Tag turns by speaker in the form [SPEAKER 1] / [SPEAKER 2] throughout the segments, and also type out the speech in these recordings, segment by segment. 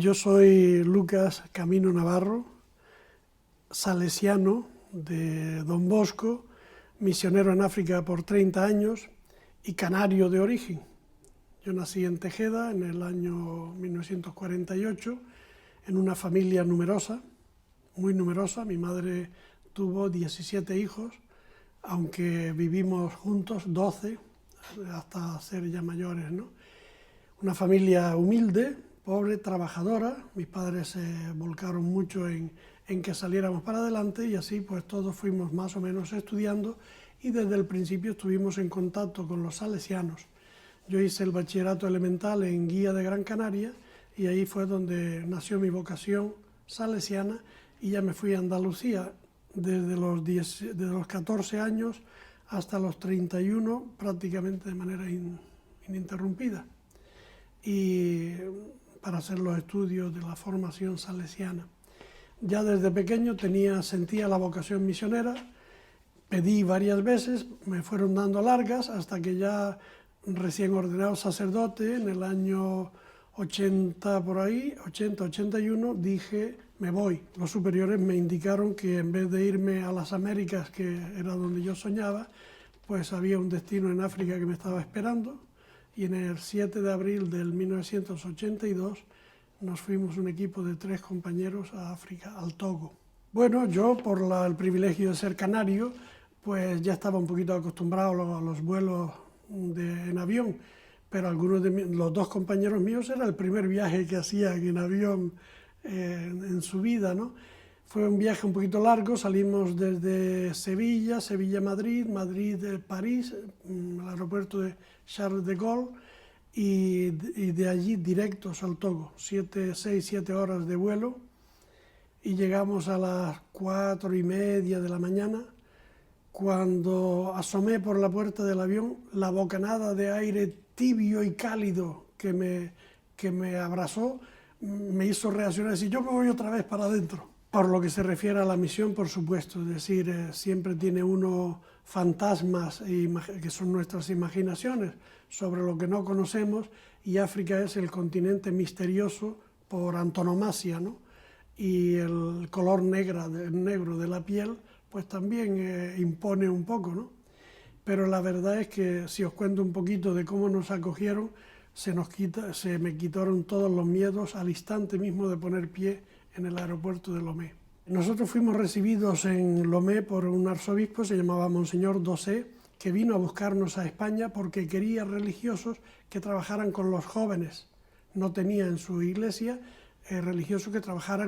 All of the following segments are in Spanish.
[SPEAKER 1] Yo soy Lucas Camino Navarro, salesiano de Don Bosco, misionero en África por 30 años y canario de origen. Yo nací en Tejeda en el año 1948, en una familia numerosa, muy numerosa. Mi madre tuvo 17 hijos, aunque vivimos juntos 12, hasta ser ya mayores, ¿no? Una familia humilde, pobre, trabajadora. Mis padres se volcaron mucho en que saliéramos para adelante y así pues todos fuimos más o menos estudiando y desde el principio estuvimos en contacto con los salesianos. Yo hice el bachillerato elemental en Guía de Gran Canaria y ahí fue donde nació mi vocación salesiana y ya me fui a Andalucía desde los 14 años hasta los 31 prácticamente de manera ininterrumpida y para hacer los estudios de la formación salesiana. Ya desde pequeño sentía la vocación misionera, pedí varias veces, me fueron dando largas hasta que ya recién ordenado sacerdote en el año 80 por ahí, 80-81, dije me voy. Los superiores me indicaron que en vez de irme a las Américas, que era donde yo soñaba, pues había un destino en África que me estaba esperando y en el 7 de abril del 1982 nos fuimos un equipo de 3 compañeros a África, al Togo. Bueno, yo por el privilegio de ser canario, pues ya estaba un poquito acostumbrado a los vuelos en avión, pero algunos de los 2 compañeros míos era el primer viaje que hacían en avión en su vida, ¿no? Fue un viaje un poquito largo, salimos desde Sevilla, Sevilla-Madrid, Madrid-París, el aeropuerto de Charles de Gaulle, y de allí directos al Togo, 6-7 horas de vuelo, y llegamos a las 4:30 de la mañana. Cuando asomé por la puerta del avión, la bocanada de aire tibio y cálido que me abrazó me hizo reaccionar y decir, yo me voy otra vez para adentro. Por lo que se refiere a la misión, por supuesto, es decir, siempre tiene uno fantasmas que son nuestras imaginaciones sobre lo que no conocemos, y África es el continente misterioso por antonomasia, ¿no? Y el color negro de la piel pues también impone un poco, ¿no? Pero la verdad es que si os cuento un poquito de cómo nos acogieron, se me quitaron todos los miedos al instante mismo de poner pie en el aeropuerto de Lomé. Nosotros fuimos recibidos en Lomé por un arzobispo, se llamaba Monseñor Dosé, que vino a buscarnos a España porque quería religiosos que trabajaran con los jóvenes. No tenía en su iglesia religiosos que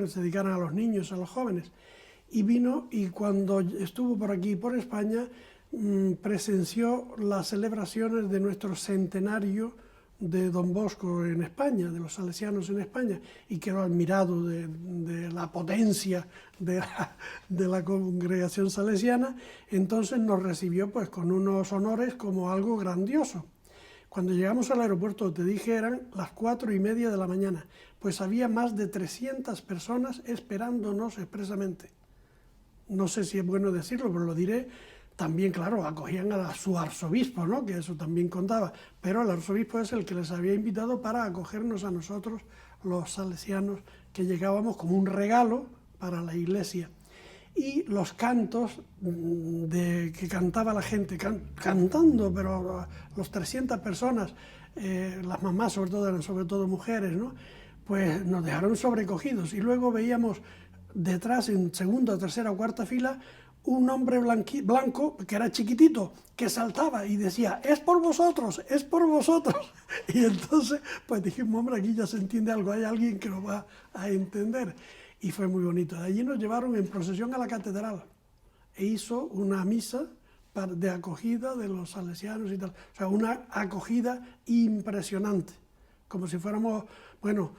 [SPEAKER 1] se dedicaran a los niños, a los jóvenes. Y vino, y cuando estuvo por aquí, por España, presenció las celebraciones de nuestro centenario de Don Bosco en España, de los salesianos en España, y quedó admirado de la potencia de la congregación salesiana. Entonces nos recibió pues con unos honores como algo grandioso. Cuando llegamos al aeropuerto, te dije, eran las 4:30 de la mañana, pues había más de 300 personas esperándonos expresamente. No sé si es bueno decirlo, pero lo diré. También, claro, acogían a su arzobispo, ¿no? Que eso también contaba, pero el arzobispo es el que les había invitado para acogernos a nosotros, los salesianos, que llegábamos como un regalo para la iglesia. Y los cantos que cantaba la gente, cantando, pero los 300 personas, las mamás sobre todo eran sobre todo mujeres, ¿no? Pues nos dejaron sobrecogidos y luego veíamos detrás, en segunda, tercera o cuarta fila, un hombre blanco, que era chiquitito, que saltaba y decía, es por vosotros, es por vosotros. Y entonces, pues dijimos, hombre, aquí ya se entiende algo, hay alguien que nos va a entender. Y fue muy bonito. De allí nos llevaron en procesión a la catedral e hizo una misa de acogida de los salesianos y tal. O sea, una acogida impresionante, como si fuéramos, bueno,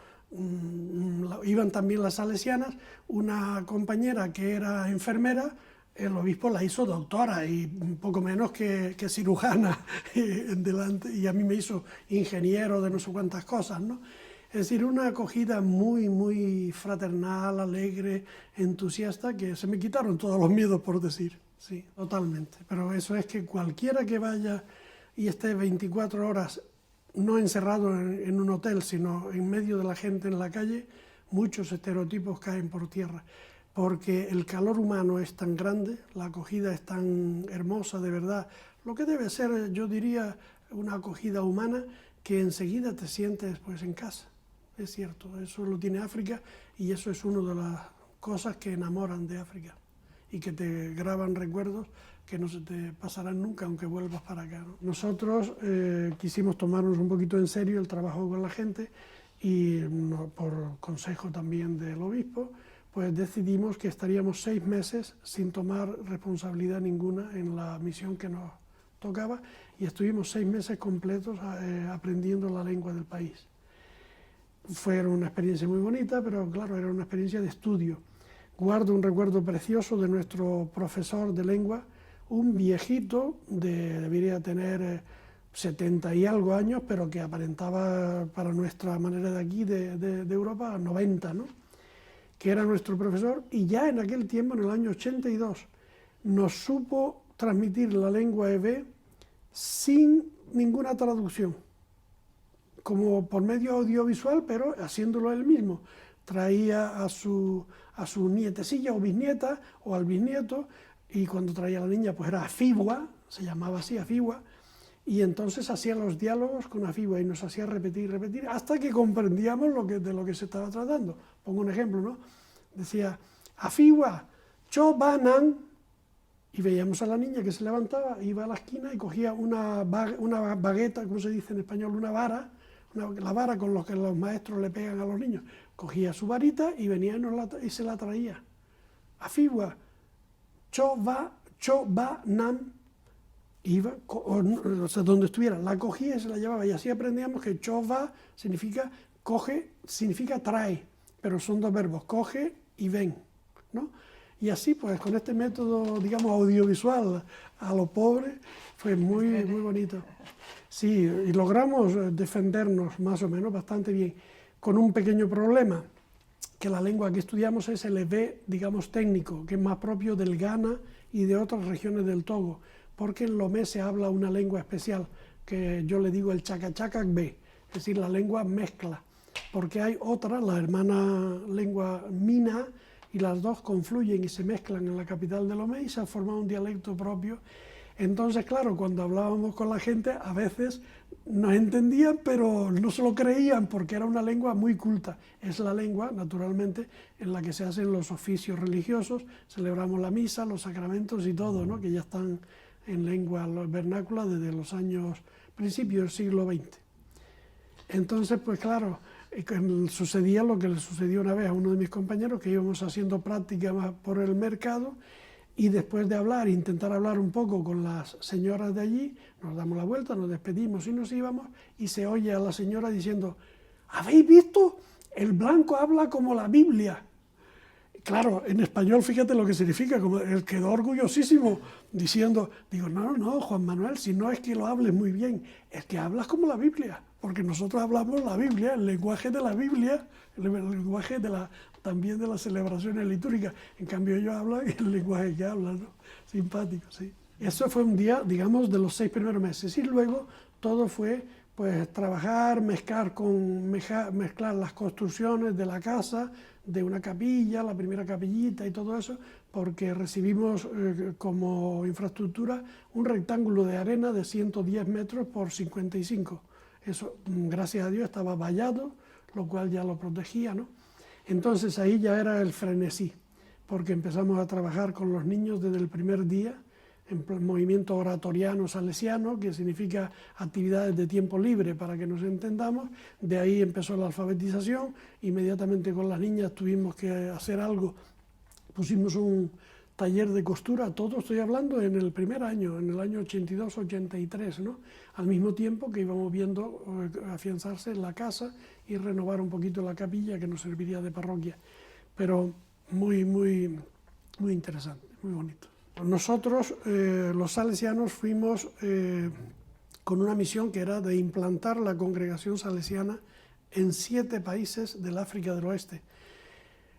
[SPEAKER 1] iban también las salesianas, una compañera que era enfermera, el obispo la hizo doctora y un poco menos que cirujana delante, y a mí me hizo ingeniero de no sé cuántas cosas, ¿no? Es decir, una acogida muy, muy fraternal, alegre, entusiasta, que se me quitaron todos los miedos, por decir, sí, totalmente. Pero eso es que cualquiera que vaya y esté 24 horas no encerrado en un hotel, sino en medio de la gente en la calle, muchos estereotipos caen por tierra, porque el calor humano es tan grande, la acogida es tan hermosa, de verdad, lo que debe ser, yo diría, una acogida humana, que enseguida te sientes pues en casa. Es cierto, eso lo tiene África y eso es una de las cosas que enamoran de África y que te graban recuerdos que no se te pasarán nunca aunque vuelvas para acá, ¿no? Nosotros quisimos tomarnos un poquito en serio el trabajo con la gente y por consejo también del obispo, pues decidimos que estaríamos 6 meses sin tomar responsabilidad ninguna en la misión que nos tocaba y estuvimos 6 meses completos aprendiendo la lengua del país. Fue una experiencia muy bonita, pero claro, era una experiencia de estudio. Guardo un recuerdo precioso de nuestro profesor de lengua, un viejito, debería tener 70 y algo años, pero que aparentaba para nuestra manera de aquí, de Europa, 90, ¿no? Que era nuestro profesor, y ya en aquel tiempo, en el año 82, nos supo transmitir la lengua EB sin ninguna traducción, como por medio audiovisual, pero haciéndolo él mismo. Traía a su nietecilla o bisnieta o al bisnieto, y cuando traía a la niña pues era Afigua, se llamaba así, Afigua, y entonces hacía los diálogos con Afigua y nos hacía repetir, hasta que comprendíamos de lo que se estaba tratando. Pongo un ejemplo, ¿no? Decía, Afigua, cho banan, y veíamos a la niña que se levantaba, iba a la esquina y cogía una bagueta, como se dice en español, una vara, la vara con la que los maestros le pegan a los niños. Cogía su varita y venía y se la traía. Afigua, cho ba nam, iba, o sea, donde estuviera, la cogía y se la llevaba. Y así aprendíamos que cho va significa coge, significa trae, pero son dos verbos, coge y ven, ¿no? Y así, pues, con este método, digamos, audiovisual a lo pobre, fue muy bonito. Sí, y logramos defendernos más o menos bastante bien, con un pequeño problema, que la lengua que estudiamos es el EB, digamos, técnico, que es más propio del Ghana y de otras regiones del Togo, porque en Lomé se habla una lengua especial, que yo le digo el Chacachacacbe, es decir, la lengua mezcla, porque hay otra, la hermana lengua Mina, y las dos confluyen y se mezclan en la capital de Lomé y se ha formado un dialecto propio. Entonces, claro, cuando hablábamos con la gente, a veces nos entendían, pero no se lo creían porque era una lengua muy culta. Es la lengua, naturalmente, en la que se hacen los oficios religiosos, celebramos la misa, los sacramentos y todo, ¿no? Que ya están en lengua vernácula desde los principios del siglo XX. Entonces, pues claro, sucedía lo que le sucedió una vez a uno de mis compañeros, que íbamos haciendo prácticas por el mercado, y después de hablar, intentar hablar un poco con las señoras de allí, nos damos la vuelta, nos despedimos y nos íbamos, y se oye a la señora diciendo, ¿habéis visto? El blanco habla como la Biblia. Claro, en español fíjate lo que significa, como él quedó orgullosísimo diciendo, digo, no, Juan Manuel, si no es que lo hables muy bien, es que hablas como la Biblia, porque nosotros hablamos la Biblia, el lenguaje de la Biblia, el lenguaje también de las celebraciones litúrgicas, en cambio ellos hablan el lenguaje que hablan, ¿no? Simpático, sí. Eso fue un día, digamos, de los 6 primeros meses, y luego todo fue pues trabajar, mezclar las construcciones de la casa, de una capilla, la primera capillita y todo eso, porque recibimos como infraestructura un rectángulo de arena de 110 metros por 55. Eso, gracias a Dios, estaba vallado, lo cual ya lo protegía, ¿no? Entonces ahí ya era el frenesí, porque empezamos a trabajar con los niños desde el primer día, en movimiento oratoriano salesiano, que significa actividades de tiempo libre, para que nos entendamos. De ahí empezó la alfabetización, inmediatamente con las niñas tuvimos que hacer algo, pusimos un taller de costura, todo estoy hablando en el primer año, en el año 82-83, ¿no? Al mismo tiempo que íbamos viendo afianzarse en la casa y renovar un poquito la capilla que nos serviría de parroquia, pero muy interesante, muy bonito. Nosotros, los salesianos, fuimos con una misión que era de implantar la congregación salesiana en 7 países del África del Oeste.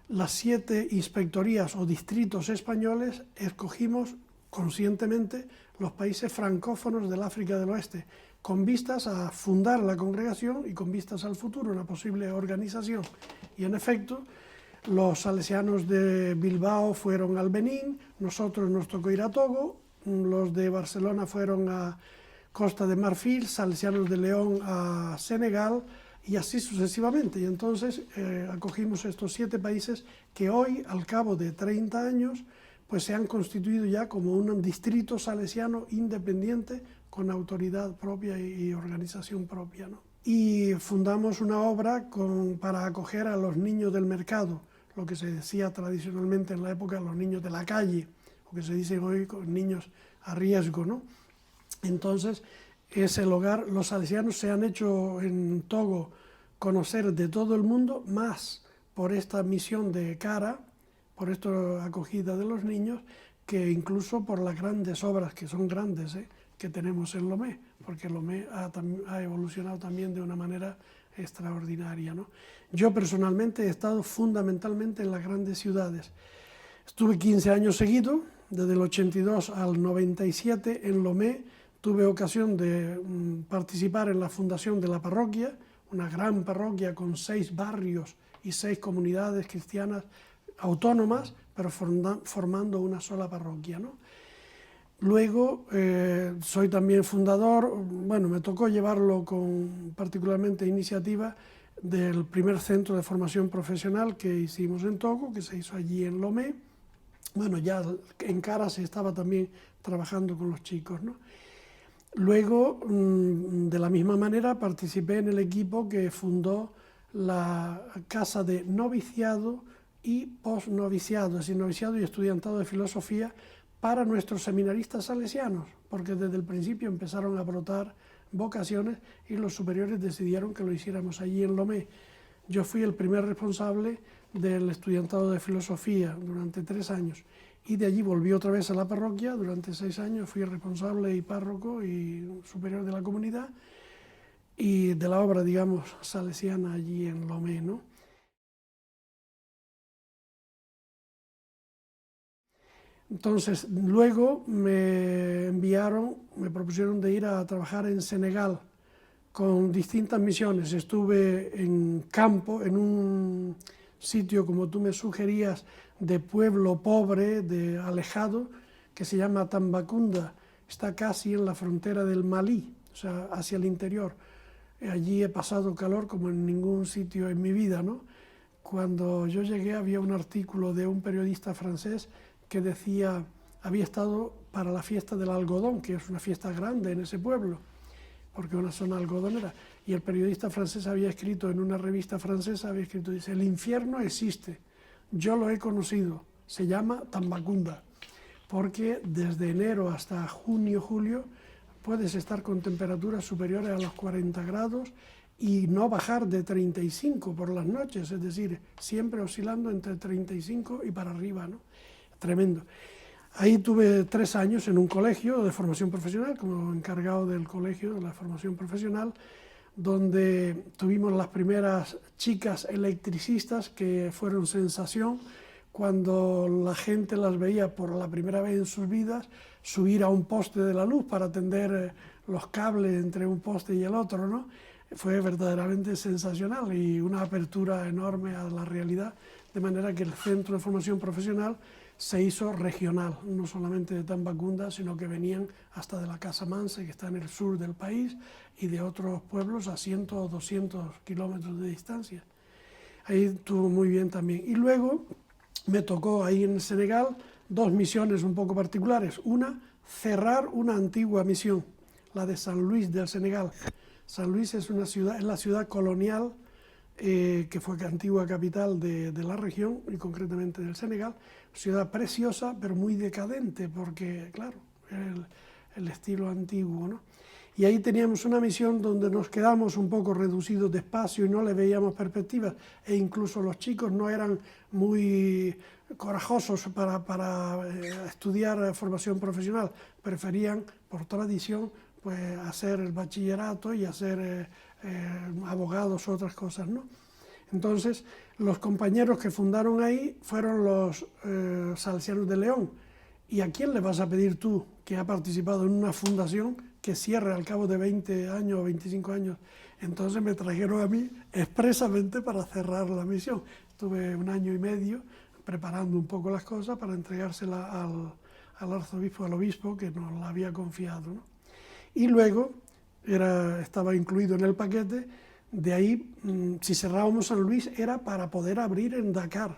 [SPEAKER 1] Las 7 inspectorías o distritos españoles escogimos conscientemente los países francófonos del África del Oeste, con vistas a fundar la congregación y con vistas al futuro, una posible organización. Y en efecto, los salesianos de Bilbao fueron al Benín, nosotros nos tocó ir a Togo, los de Barcelona fueron a Costa de Marfil, salesianos de León a Senegal, y así sucesivamente. Y entonces acogimos estos 7 países que hoy, al cabo de 30 años, pues se han constituido ya como un distrito salesiano independiente con autoridad propia y organización propia, ¿no? Y fundamos una obra para acoger a los niños del mercado, lo que se decía tradicionalmente en la época, los niños de la calle, o que se dicen hoy niños a riesgo, ¿no? Entonces, ese hogar, los salesianos se han hecho en Togo conocer de todo el mundo, más por esta misión de cara, por esta acogida de los niños, que incluso por las grandes obras, que son grandes, que tenemos en Lomé, porque Lomé ha evolucionado también de una manera extraordinaria, ¿no? Yo personalmente he estado fundamentalmente en las grandes ciudades. Estuve 15 años seguidos, desde el 82 al 97 en Lomé. Tuve ocasión de participar en la fundación de la parroquia, una gran parroquia con 6 barrios y 6 comunidades cristianas autónomas, pero formando una sola parroquia, ¿no? Luego soy también fundador, bueno, me tocó llevarlo con particularmente iniciativa del primer centro de formación profesional que hicimos en Togo, que se hizo allí en Lomé. Bueno, ya en Cara se estaba también trabajando con los chicos, ¿no? Luego, de la misma manera, participé en el equipo que fundó la Casa de Noviciado y Posnoviciado, es decir, noviciado y estudiantado de filosofía para nuestros seminaristas salesianos, porque desde el principio empezaron a brotar vocaciones y los superiores decidieron que lo hiciéramos allí en Lomé. Yo fui el primer responsable del estudiantado de filosofía durante 3 años y de allí volví otra vez a la parroquia, durante 6 años fui responsable y párroco y superior de la comunidad y de la obra, digamos, salesiana allí en Lomé, ¿no? Entonces, luego me propusieron de ir a trabajar en Senegal con distintas misiones. Estuve en campo, en un sitio, como tú me sugerías, de pueblo pobre, de alejado, que se llama Tambacounda. Está casi en la frontera del Malí, o sea, hacia el interior. Allí he pasado calor como en ningún sitio en mi vida, ¿no? Cuando yo llegué había un artículo de un periodista francés que decía, había estado para la fiesta del algodón, que es una fiesta grande en ese pueblo, porque es una zona algodonera, y el periodista francés había escrito en una revista francesa, dice, el infierno existe, yo lo he conocido, se llama Tambacounda, porque desde enero hasta junio, julio, puedes estar con temperaturas superiores a los 40 grados y no bajar de 35 por las noches, es decir, siempre oscilando entre 35 y para arriba, ¿no? Tremendo. Ahí tuve 3 años en un colegio de formación profesional, como encargado del colegio de la formación profesional, donde tuvimos las primeras chicas electricistas que fueron sensación cuando la gente las veía por la primera vez en sus vidas subir a un poste de la luz para tender los cables entre un poste y el otro, ¿no? Fue verdaderamente sensacional y una apertura enorme a la realidad, de manera que el Centro de Formación Profesional se hizo regional, no solamente de Tambacounda, sino que venían hasta de la Casa Manse, que está en el sur del país, y de otros pueblos a 100 o 200 kilómetros de distancia. Ahí estuvo muy bien también. Y luego me tocó ahí en Senegal 2 misiones un poco particulares. Una, cerrar una antigua misión, la de San Luis del Senegal. San Luis es una ciudad, es la ciudad colonial que fue antigua capital de la región y concretamente del Senegal, ciudad preciosa pero muy decadente porque, claro, el estilo antiguo, ¿no? Y ahí teníamos una misión donde nos quedamos un poco reducidos de espacio y no le veíamos perspectivas, e incluso los chicos no eran muy corajosos para estudiar formación profesional, preferían, por tradición, pues hacer el bachillerato y hacer abogados u otras cosas, ¿no? Entonces, los compañeros que fundaron ahí fueron los salesianos de León, ¿Y a quién le vas a pedir tú, que ha participado en una fundación, que cierre al cabo de 20 años o 25 años? Entonces me trajeron a mí expresamente para cerrar la misión. Estuve 1 año y medio preparando un poco las cosas para entregársela al arzobispo, al obispo, que nos la había confiado, ¿no? Y luego estaba incluido en el paquete, de ahí, si cerrábamos San Luis, era para poder abrir en Dakar,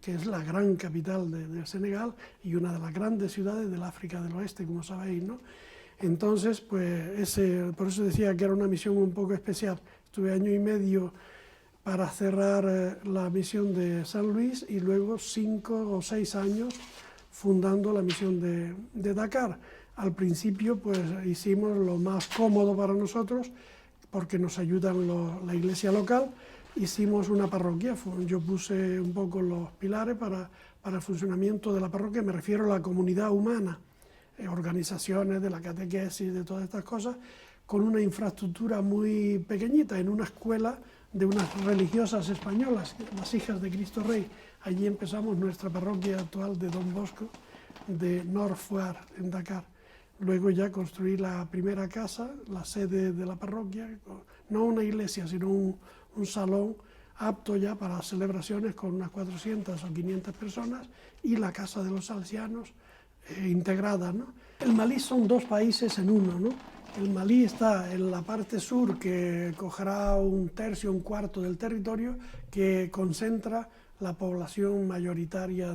[SPEAKER 1] que es la gran capital del Senegal y una de las grandes ciudades del África del Oeste, como sabéis, ¿no? Entonces, pues por eso decía que era una misión un poco especial. Estuve 1 año y medio para cerrar la misión de San Luis y luego 5 o 6 años fundando la misión de Dakar. Al principio, pues hicimos lo más cómodo para nosotros, porque nos ayudan la iglesia local. Hicimos una parroquia, yo puse un poco los pilares para el funcionamiento de la parroquia, me refiero a la comunidad humana, organizaciones de la catequesis, de todas estas cosas, con una infraestructura muy pequeñita, en una escuela de unas religiosas españolas, las Hijas de Cristo Rey. Allí empezamos nuestra parroquia actual de Don Bosco, de Nord Foire, en Dakar. Luego ya construí la primera casa, la sede de la parroquia, no una iglesia, sino un salón apto ya para celebraciones con unas 400 o 500 personas, y la casa de los salesianos integrada, ¿no? El Malí son 2 países en uno, ¿no? El Malí está en la parte sur, que cogerá 1/3, 1/4 del territorio, que concentra la población mayoritaria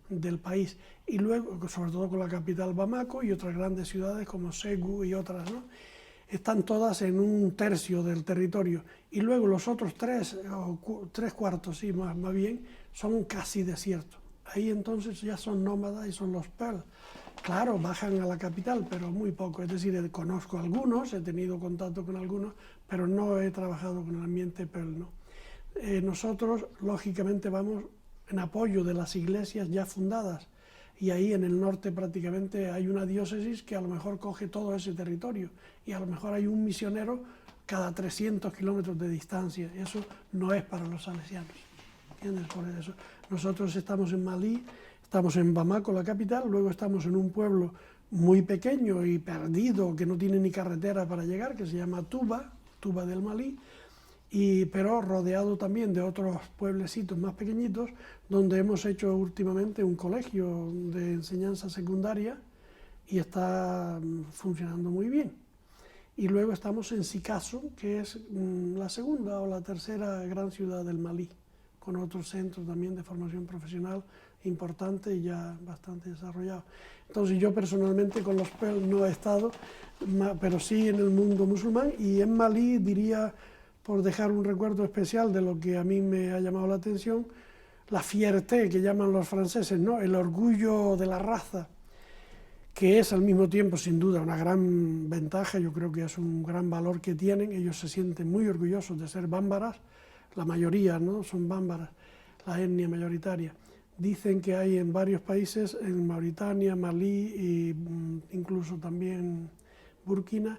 [SPEAKER 1] del país, y luego, sobre todo con la capital Bamako y otras grandes ciudades como Ségou y otras, ¿no? Están todas en 1/3 del territorio, y luego los otros 3/4, sí, más bien, son casi desiertos. Ahí entonces ya son nómadas y son los Peul. Claro, bajan a la capital, pero muy poco, es decir, conozco algunos, he tenido contacto con algunos, pero no he trabajado con el ambiente Peul, ¿no? Nosotros, lógicamente, vamos en apoyo de las iglesias ya fundadas, y ahí en el norte prácticamente hay una diócesis que a lo mejor coge todo ese territorio, y a lo mejor hay un misionero cada 300 kilómetros de distancia. Eso no es para los salesianos, ¿entiendes? Por eso nosotros estamos en Malí, estamos en Bamako, la capital, luego estamos en un pueblo muy pequeño y perdido, que no tiene ni carretera para llegar, que se llama Tuba del Malí, pero rodeado también de otros pueblecitos más pequeñitos, donde hemos hecho últimamente un colegio de enseñanza secundaria y está funcionando muy bien. Y luego estamos en Sikasso, que es la segunda o la tercera gran ciudad del Malí, con otros centros también de formación profesional importante y ya bastante desarrollado. Entonces yo personalmente con los Peul no he estado, pero sí en el mundo musulmán, y en Malí diría, por dejar un recuerdo especial de lo que a mí me ha llamado la atención, la fierté que llaman los franceses, ¿no? El orgullo de la raza, que es al mismo tiempo sin duda una gran ventaja. Yo creo que es un gran valor que tienen. Ellos se sienten muy orgullosos de ser bámbaras, la mayoría, ¿no?, son bámbaras, la etnia mayoritaria. Dicen que hay en varios países, en Mauritania, Malí e incluso también Burkina,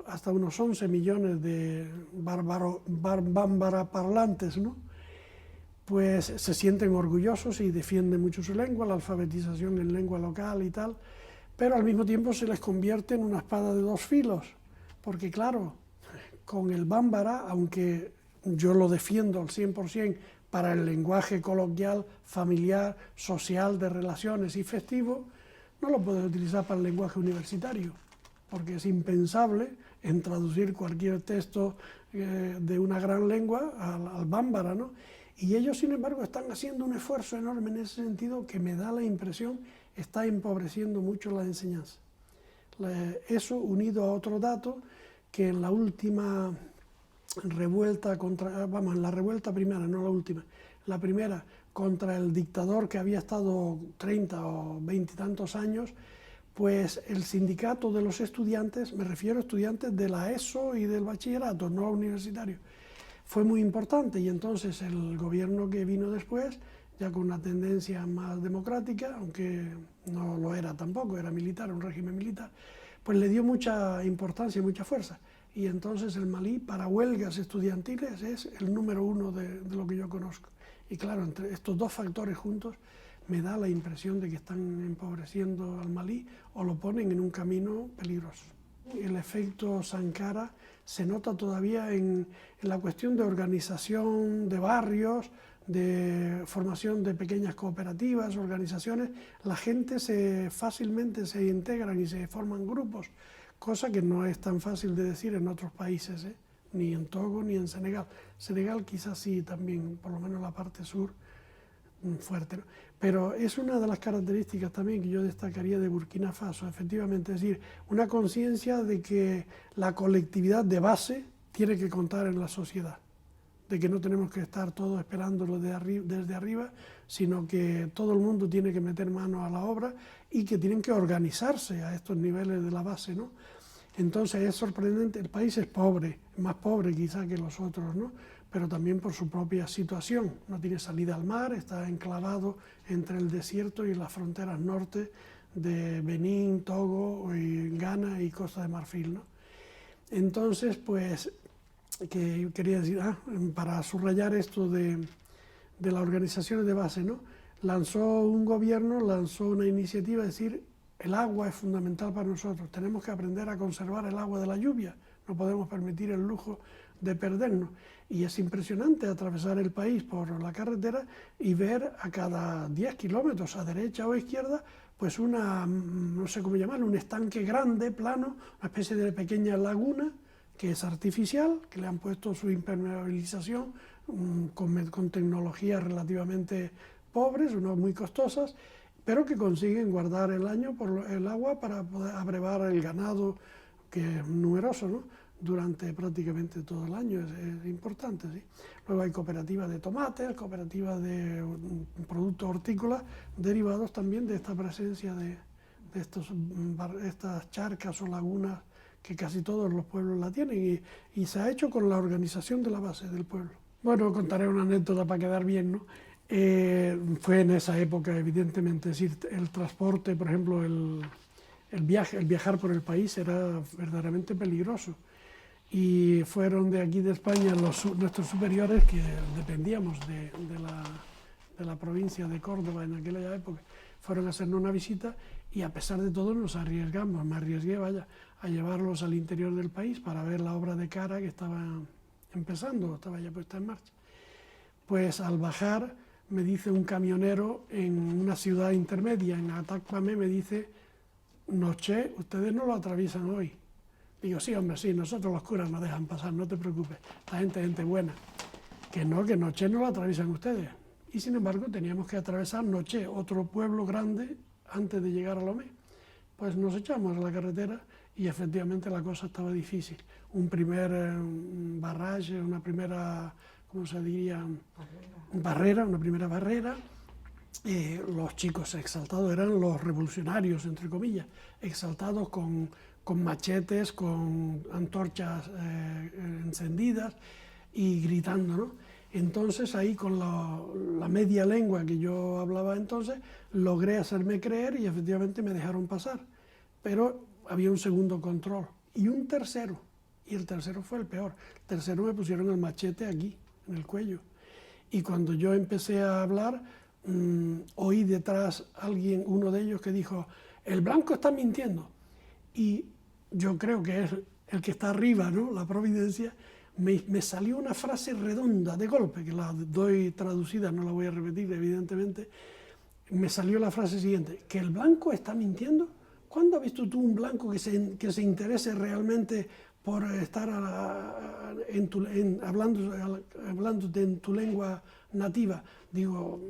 [SPEAKER 1] hasta unos 11 millones de bámbara parlantes, ¿no? Pues se sienten orgullosos y defienden mucho su lengua, la alfabetización en lengua local y tal, pero al mismo tiempo se les convierte en una espada de 2 filos, porque claro, con el bámbara, aunque yo lo defiendo al 100% para el lenguaje coloquial, familiar, social, de relaciones y festivo, no lo puedes utilizar para el lenguaje universitario, porque es impensable en traducir cualquier texto de una gran lengua al bámbara, ¿no? Y ellos, sin embargo, están haciendo un esfuerzo enorme en ese sentido, que me da la impresión está empobreciendo mucho la enseñanza. Eso unido a otro dato, que en la última revuelta en la revuelta primera, no la última, la primera contra el dictador que había estado 30 o 20 y tantos años, pues el sindicato de los estudiantes, me refiero a estudiantes de la ESO y del bachillerato, no universitario, fue muy importante, y entonces el gobierno que vino después, ya con una tendencia más democrática, aunque no lo era tampoco, era militar, un régimen militar, pues le dio mucha importancia y mucha fuerza. Y entonces el Malí para huelgas estudiantiles es el número 1 de lo que yo conozco. Y claro, entre estos 2 factores juntos me da la impresión de que están empobreciendo al Malí o lo ponen en un camino peligroso. El efecto Sankara se nota todavía en la cuestión de organización de barrios, de formación de pequeñas cooperativas, organizaciones. La gente fácilmente se integran y se forman grupos, cosa que no es tan fácil de decir en otros países, ni en Togo ni en Senegal. Senegal quizás sí también, por lo menos la parte sur, fuerte, ¿no? Pero es una de las características también que yo destacaría de Burkina Faso, efectivamente, es decir, una conciencia de que la colectividad de base tiene que contar en la sociedad, de que no tenemos que estar todos esperándolo desde arriba, sino que todo el mundo tiene que meter mano a la obra y que tienen que organizarse a estos niveles de la base, ¿no? Entonces es sorprendente, el país es pobre, más pobre quizá que los otros, ¿no? Pero también por su propia situación, no tiene salida al mar, está enclavado entre el desierto y las fronteras norte de Benín, Togo, y Ghana y Costa de Marfil, ¿no? Entonces, pues, que quería decir, para subrayar esto de las organizaciones de base, ¿no? Un gobierno lanzó una iniciativa, es decir, el agua es fundamental para nosotros, tenemos que aprender a conservar el agua de la lluvia, no podemos permitir el lujo de perdernos. Y es impresionante atravesar el país por la carretera y ver a cada 10 kilómetros, a derecha o a izquierda, pues no sé cómo llamarlo, un estanque grande, plano, una especie de pequeña laguna que es artificial, que le han puesto su impermeabilización con tecnologías relativamente pobres, no muy costosas, pero que consiguen guardar el agua para poder abrevar el ganado, que es numeroso, ¿no? Durante prácticamente todo el año, es importante, ¿sí? Luego hay cooperativas de tomates, cooperativas de productos hortícolas, derivados también de esta presencia de estas charcas o lagunas que casi todos los pueblos la tienen, y se ha hecho con la organización de la base del pueblo. Bueno, contaré una anécdota para quedar bien, ¿no? Fue en esa época, evidentemente, es decir, el transporte, por ejemplo, el viajar por el país era verdaderamente peligroso. Y fueron de aquí de España nuestros superiores, que dependíamos de la provincia de Córdoba en aquella época, fueron a hacernos una visita y a pesar de todo nos arriesgamos, me arriesgué, a llevarlos al interior del país para ver la obra de Cara que estaba empezando, estaba ya puesta en marcha. Pues al bajar me dice un camionero en una ciudad intermedia, en Atakpamé, me dice: Noché, ustedes no lo atraviesan hoy. Digo, sí, hombre, sí, nosotros los curas nos dejan pasar, no te preocupes, la gente es gente buena. Que Noché no lo atraviesan ustedes. Y sin embargo teníamos que atravesar Noché, otro pueblo grande, antes de llegar a Lomé. Pues nos echamos a la carretera y efectivamente la cosa estaba difícil. Un primer barrage, una primera, ¿cómo se diría? Una primera barrera. Los chicos exaltados eran los revolucionarios, entre comillas, exaltados con machetes, con antorchas encendidas y gritando, ¿no? Entonces ahí con la media lengua que yo hablaba entonces, logré hacerme creer y efectivamente me dejaron pasar. Pero había un segundo control y un tercero, y el tercero fue el peor. El tercero me pusieron el machete aquí, en el cuello. Y cuando yo empecé a hablar, oí detrás uno de ellos que dijo: el blanco está mintiendo. Y yo creo que es el que está arriba, ¿no? La providencia. Me salió una frase redonda de golpe, que la doy traducida, no la voy a repetir evidentemente. Me salió la frase siguiente: ¿que el blanco está mintiendo? ¿Cuándo has visto tú un blanco que se interese realmente por estar hablándote en tu lengua nativa? Digo,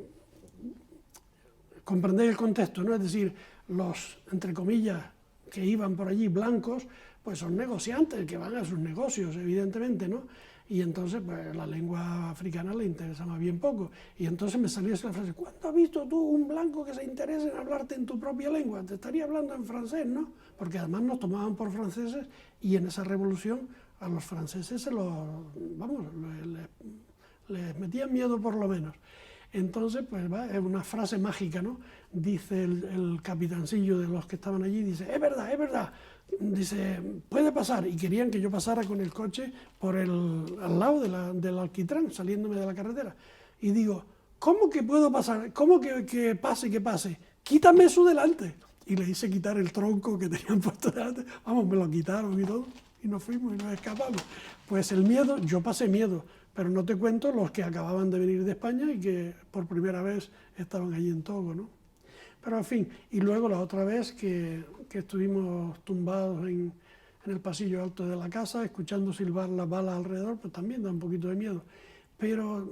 [SPEAKER 1] comprendéis el contexto, ¿no? Es decir, los, entre comillas, que iban por allí blancos, pues son negociantes, que van a sus negocios, evidentemente, ¿no? Y entonces, pues la lengua africana le interesaba bien poco. Y entonces me salió esa frase: ¿cuándo has visto tú un blanco que se interese en hablarte en tu propia lengua? Te estaría hablando en francés, ¿no? Porque además nos tomaban por franceses y en esa revolución a los franceses les metían miedo por lo menos. Entonces, pues es una frase mágica, ¿no? Dice el capitancillo de los que estaban allí, dice: es verdad, dice, puede pasar. Y querían que yo pasara con el coche al lado del alquitrán, saliéndome de la carretera. Y digo: ¿cómo que puedo pasar? ¿Cómo que pase, que pase? Quítame eso delante. Y le hice quitar el tronco que tenían puesto delante. Vamos, me lo quitaron y todo. Y nos fuimos y nos escapamos. Pues el miedo, yo pasé miedo, pero no te cuento los que acababan de venir de España y que por primera vez estaban allí en Togo, ¿no? Pero en fin, y luego la otra vez que estuvimos tumbados en el pasillo alto de la casa, escuchando silbar las balas alrededor, pues también da un poquito de miedo. Pero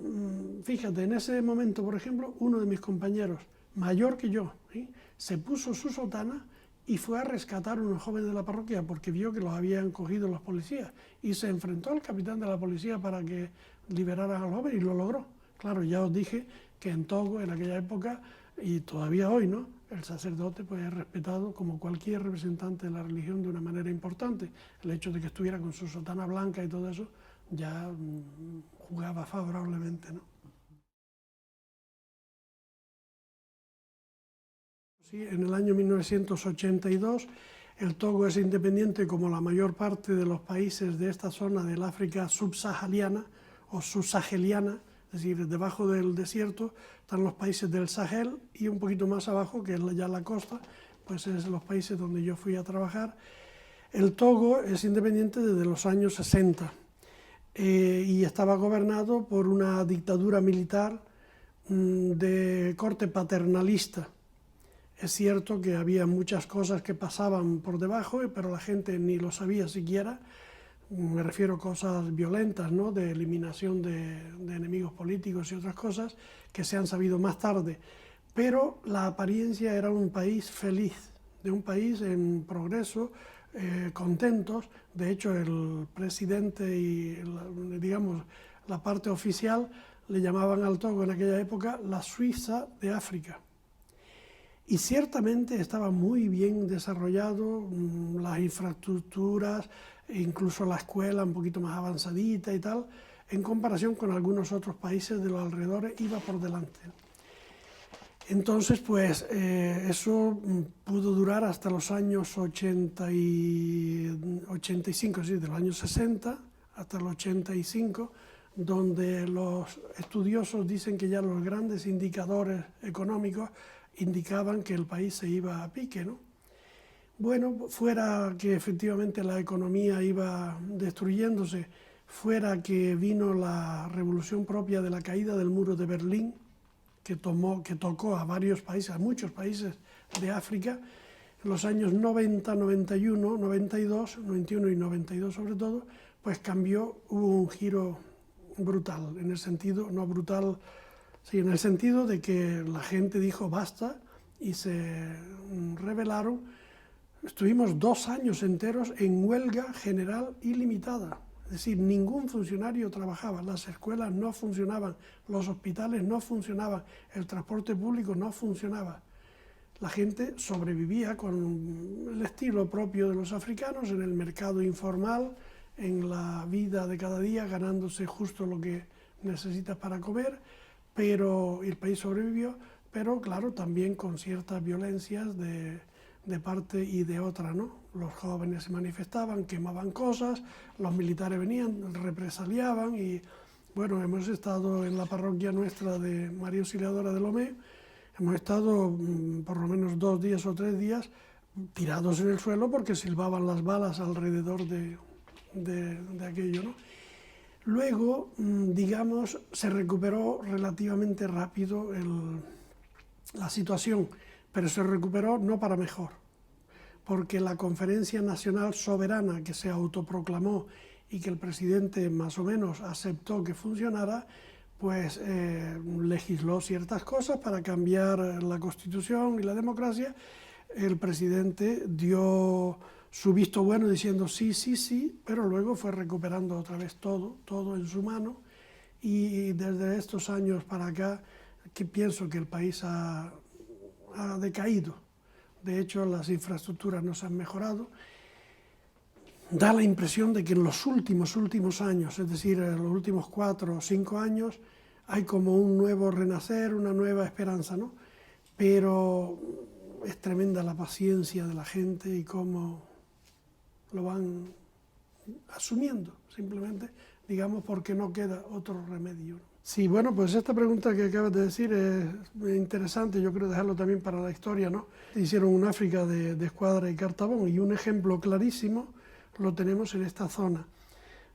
[SPEAKER 1] fíjate, en ese momento, por ejemplo, uno de mis compañeros, mayor que yo, ¿sí?, se puso su sotana y fue a rescatar a unos jóvenes de la parroquia porque vio que los habían cogido los policías y se enfrentó al capitán de la policía para que liberaran a los jóvenes y lo logró. Claro, ya os dije que en Togo, en aquella época, y todavía hoy, ¿no?, el sacerdote pues es respetado como cualquier representante de la religión de una manera importante. El hecho de que estuviera con su sotana blanca y todo eso ya jugaba favorablemente, ¿no? Sí, en el año 1982 el Togo es independiente como la mayor parte de los países de esta zona del África subsahariana o subsaheliana, es decir, debajo del desierto están los países del Sahel y un poquito más abajo, que es ya la costa, pues es los países donde yo fui a trabajar. El Togo es independiente desde los años 60 y estaba gobernado por una dictadura militar de corte paternalista. Es cierto que había muchas cosas que pasaban por debajo, pero la gente ni lo sabía siquiera. Me refiero a cosas violentas, ¿no?, de eliminación de enemigos políticos y otras cosas que se han sabido más tarde. Pero la apariencia era un país feliz, de un país en progreso, contentos. De hecho, el presidente y, digamos, la parte oficial le llamaban al Togo en aquella época la Suiza de África. Y ciertamente estaba muy bien desarrollado, las infraestructuras, e incluso la escuela un poquito más avanzadita y tal, en comparación con algunos otros países de los alrededores, iba por delante. Entonces, pues eso pudo durar hasta los años 85, sí, de los años 60 hasta los 85, donde los estudiosos dicen que ya los grandes indicadores económicos indicaban que el país se iba a pique, ¿no? Bueno, fuera que efectivamente la economía iba destruyéndose, fuera que vino la revolución propia de la caída del muro de Berlín, que tocó a varios países, a muchos países de África, en los años 90, 91, 92, 91 y 92 sobre todo, pues cambió, hubo un giro brutal, en el sentido, no brutal, sí, en el sentido de que la gente dijo basta y se rebelaron. Estuvimos 2 años enteros en huelga general ilimitada, es decir, ningún funcionario trabajaba, las escuelas no funcionaban, los hospitales no funcionaban, el transporte público no funcionaba. La gente sobrevivía con el estilo propio de los africanos, en el mercado informal, en la vida de cada día, ganándose justo lo que necesitas para comer, pero el país sobrevivió, pero claro, también con ciertas violencias de parte y de otra, ¿no? Los jóvenes se manifestaban, quemaban cosas, los militares venían, represaliaban y, bueno, hemos estado en la parroquia nuestra de María Auxiliadora de Lomé, hemos estado por lo menos 2 días o 3 días tirados en el suelo porque silbaban las balas alrededor de aquello, ¿no? Luego, digamos, se recuperó relativamente rápido la situación, pero se recuperó no para mejor, porque la Conferencia Nacional Soberana que se autoproclamó y que el presidente más o menos aceptó que funcionara, pues legisló ciertas cosas para cambiar la Constitución y la democracia. El presidente dio su visto bueno diciendo sí, sí, sí, pero luego fue recuperando otra vez todo en su mano, y desde estos años para acá que pienso que el país ha decaído. De hecho, las infraestructuras no se han mejorado. Da la impresión de que en los últimos años, es decir, en los últimos 4 o 5 años, hay como un nuevo renacer, una nueva esperanza, ¿no? Pero es tremenda la paciencia de la gente y cómo lo van asumiendo, simplemente, digamos, porque no queda otro remedio, ¿no? Sí, bueno, pues esta pregunta que acabas de decir es interesante, yo creo dejarlo también para la historia, ¿no? Hicieron un África de Escuadra y Cartabón y un ejemplo clarísimo lo tenemos en esta zona.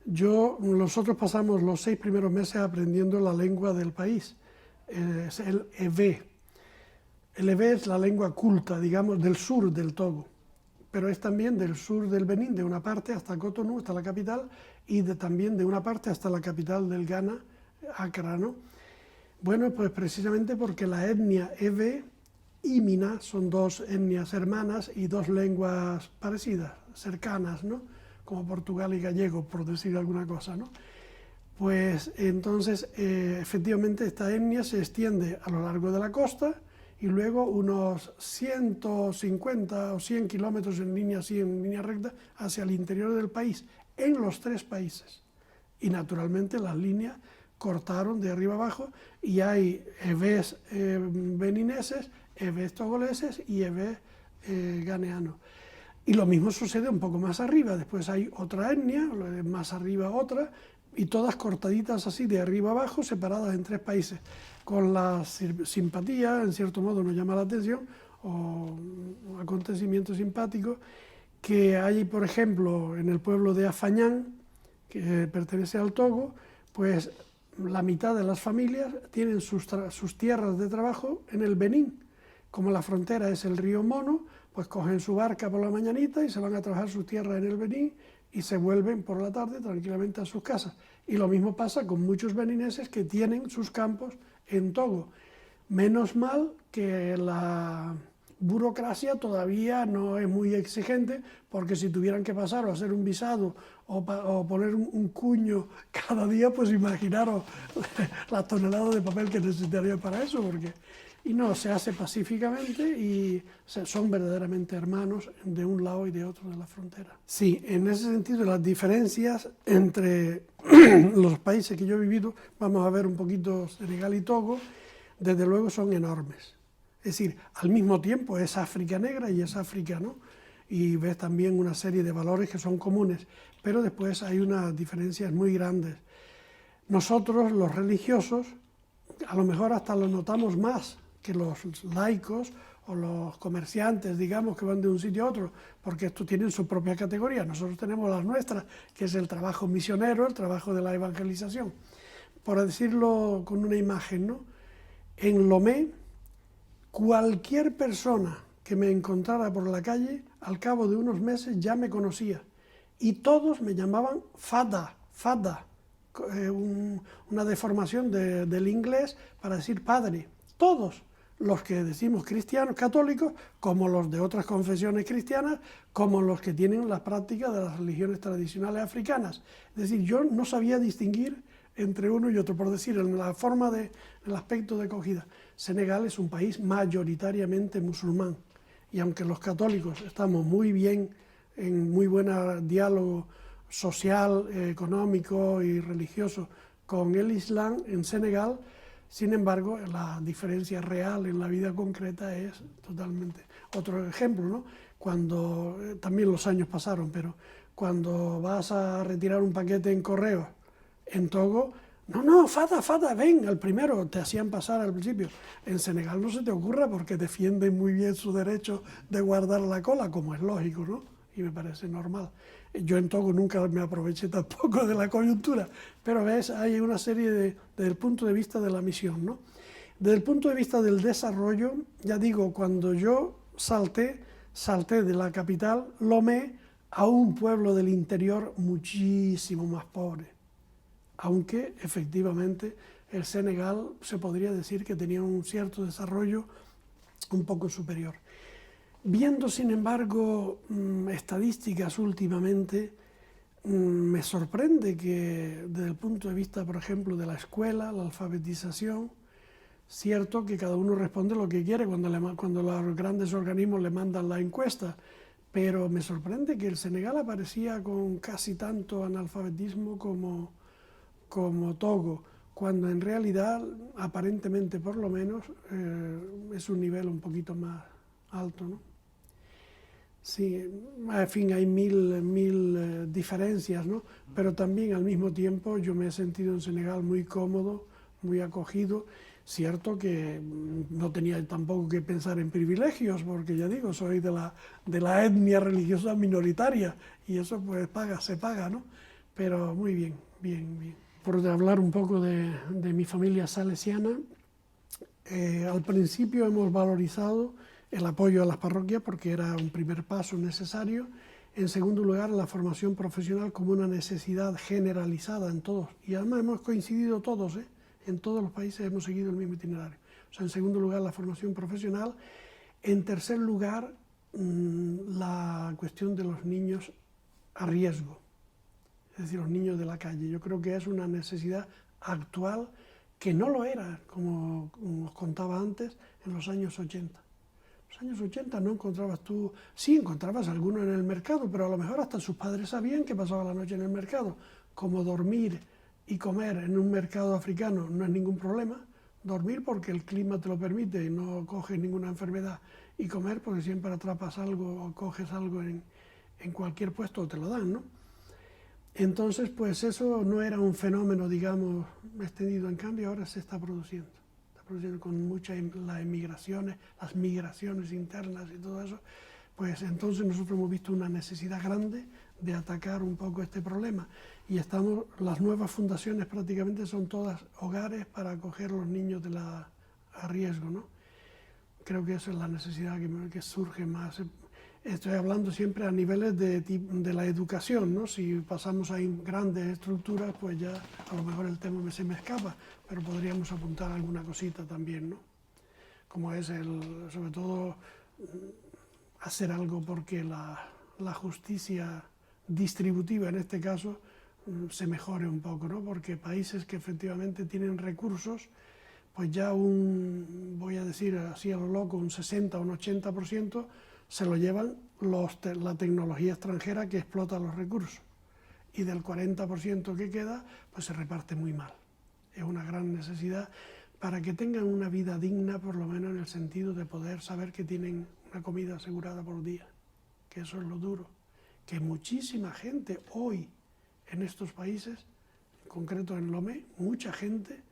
[SPEAKER 1] Nosotros pasamos los 6 primeros meses aprendiendo la lengua del país, es el Ewe. El Ewe es la lengua culta, digamos, del sur del Togo, pero es también del sur del Benín, de una parte hasta Cotonú, hasta la capital, y también de una parte hasta la capital del Ghana, Accra, ¿no? Bueno, pues precisamente porque la etnia Ewe y Mina son dos etnias hermanas y dos lenguas parecidas, cercanas, ¿no? Como portugal y gallego, por decir alguna cosa, ¿no? Pues entonces, efectivamente, esta etnia se extiende a lo largo de la costa y luego unos 150 o 100 kilómetros en línea, así en línea recta, hacia el interior del país, en los 3 países. Y naturalmente las líneas cortaron de arriba abajo y hay Ewes benineses, Ewes togoleses y Ewes ghaneanos. Y lo mismo sucede un poco más arriba, después hay otra etnia, más arriba otra, y todas cortaditas así de arriba abajo, separadas en 3 países, con la simpatía, en cierto modo nos llama la atención, o un acontecimiento simpático, que hay, por ejemplo, en el pueblo de Afañán, que pertenece al Togo, pues la mitad de las familias tienen sus tierras de trabajo en el Benín. Como la frontera es el río Mono, pues cogen su barca por la mañanita y se van a trabajar sus tierras en el Benín y se vuelven por la tarde tranquilamente a sus casas. Y lo mismo pasa con muchos benineses que tienen sus campos en Togo. Menos mal que la burocracia todavía no es muy exigente, porque si tuvieran que pasar o hacer un visado o poner un cuño cada día, pues imaginaros las toneladas de papel que necesitaría para eso, porque... Y no, se hace pacíficamente y son verdaderamente hermanos de un lado y de otro de la frontera. Sí, en ese sentido las diferencias entre los países que yo he vivido, vamos a ver un poquito Senegal y Togo, desde luego son enormes. Es decir, al mismo tiempo es África negra y es África, ¿no? Y ves también una serie de valores que son comunes, pero después hay unas diferencias muy grandes. Nosotros, los religiosos, a lo mejor hasta lo notamos más que los laicos o los comerciantes, digamos, que van de un sitio a otro, porque estos tienen su propia categoría. Nosotros tenemos las nuestras, que es el trabajo misionero, el trabajo de la evangelización. Por decirlo con una imagen, ¿no? En Lomé, cualquier persona que me encontrara por la calle, al cabo de unos meses ya me conocía. Y todos me llamaban Fada, Fada, una deformación del inglés para decir padre. Todos los que decimos cristianos, católicos, como los de otras confesiones cristianas, como los que tienen la práctica de las religiones tradicionales africanas. Es decir, yo no sabía distinguir entre uno y otro, por decir, en la forma en el aspecto de acogida. Senegal es un país mayoritariamente musulmán, y aunque los católicos estamos muy bien, en muy buen diálogo social, económico y religioso con el Islam en Senegal, sin embargo, la diferencia real en la vida concreta es totalmente... Otro ejemplo, ¿no? Cuando, también los años pasaron, pero cuando vas a retirar un paquete en correo en Togo, no, Fada, ven, al primero, te hacían pasar al principio. En Senegal no se te ocurra porque defienden muy bien su derecho de guardar la cola, como es lógico, ¿no? Y me parece normal. Yo en Togo nunca me aproveché tampoco de la coyuntura, pero ves, hay una serie desde el punto de vista de la misión, ¿no? Desde el punto de vista del desarrollo, ya digo, cuando yo salté de la capital, Lomé, a un pueblo del interior muchísimo más pobre, aunque efectivamente el Senegal se podría decir que tenía un cierto desarrollo un poco superior. Viendo, sin embargo, estadísticas últimamente, me sorprende que desde el punto de vista, por ejemplo, de la escuela, la alfabetización, cierto que cada uno responde lo que quiere cuando los grandes organismos le mandan la encuesta, pero me sorprende que el Senegal aparecía con casi tanto analfabetismo como Togo, cuando en realidad, aparentemente por lo menos, es un nivel un poquito más alto, ¿no? Sí, en fin, hay mil diferencias, ¿no? Pero también al mismo tiempo yo me he sentido en Senegal muy cómodo, muy acogido. Cierto que no tenía tampoco que pensar en privilegios, porque ya digo, soy de la etnia religiosa minoritaria, y eso pues se paga, ¿no? Pero muy bien, bien, bien. Por hablar un poco de mi familia salesiana, al principio hemos valorizado el apoyo a las parroquias porque era un primer paso necesario. En segundo lugar, la formación profesional como una necesidad generalizada en todos. Y además hemos coincidido todos, en todos los países hemos seguido el mismo itinerario. O sea, en segundo lugar, la formación profesional. En tercer lugar, la cuestión de los niños a riesgo, es decir, los niños de la calle. Yo creo que es una necesidad actual que no lo era, como os contaba antes, en los años 80. En los años 80 no encontrabas tú, sí encontrabas alguno en el mercado, pero a lo mejor hasta sus padres sabían que pasaba la noche en el mercado. Como dormir y comer en un mercado africano no es ningún problema, dormir porque el clima te lo permite y no coges ninguna enfermedad, y comer porque siempre atrapas algo o coges algo en cualquier puesto o te lo dan, ¿no? Entonces, pues eso no era un fenómeno, digamos, extendido. En cambio ahora se está produciendo con muchas las migraciones internas y todo eso. Pues entonces nosotros hemos visto una necesidad grande de atacar un poco este problema, y las nuevas fundaciones prácticamente son todas hogares para acoger a los niños a riesgo, ¿no? Creo que esa es la necesidad que surge más. Estoy hablando siempre a niveles de la educación, ¿no? Si pasamos a grandes estructuras, pues ya a lo mejor el tema se me escapa, pero podríamos apuntar alguna cosita también, ¿no? Como es sobre todo, hacer algo porque la justicia distributiva, en este caso, se mejore un poco, ¿no? Porque países que efectivamente tienen recursos, pues ya voy a decir así a lo loco, un 60 o un 80% se lo llevan la tecnología extranjera que explota los recursos, y del 40% que queda, pues se reparte muy mal. Es una gran necesidad para que tengan una vida digna, por lo menos en el sentido de poder saber que tienen una comida asegurada por día, que eso es lo duro, que muchísima gente hoy en estos países, en concreto en Lomé, mucha gente,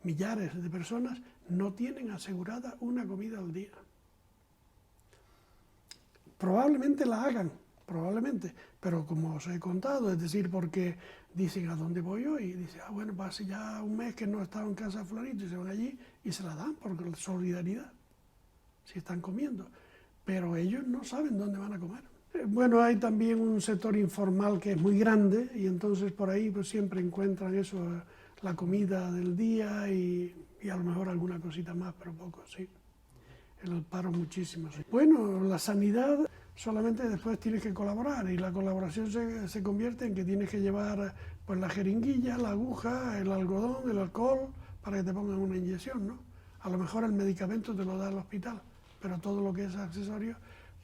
[SPEAKER 1] millares de personas, no tienen asegurada una comida al día. Probablemente la hagan, probablemente, pero como os he contado, es decir, porque dicen, ¿a dónde voy hoy? Y dicen, bueno, pues hace ya un mes que no he estado en casa de fulanito, y se van allí y se la dan, porque la solidaridad, si están comiendo, pero ellos no saben dónde van a comer. Bueno, hay también un sector informal que es muy grande, y entonces por ahí pues siempre encuentran eso, la comida del día y a lo mejor alguna cosita más, pero poco, sí. El paro muchísimo, sí. Bueno, la sanidad solamente después tienes que colaborar, y la colaboración se convierte en que tienes que llevar pues la jeringuilla, la aguja, el algodón, el alcohol, para que te pongan una inyección, ¿no? A lo mejor el medicamento te lo da el hospital, pero todo lo que es accesorio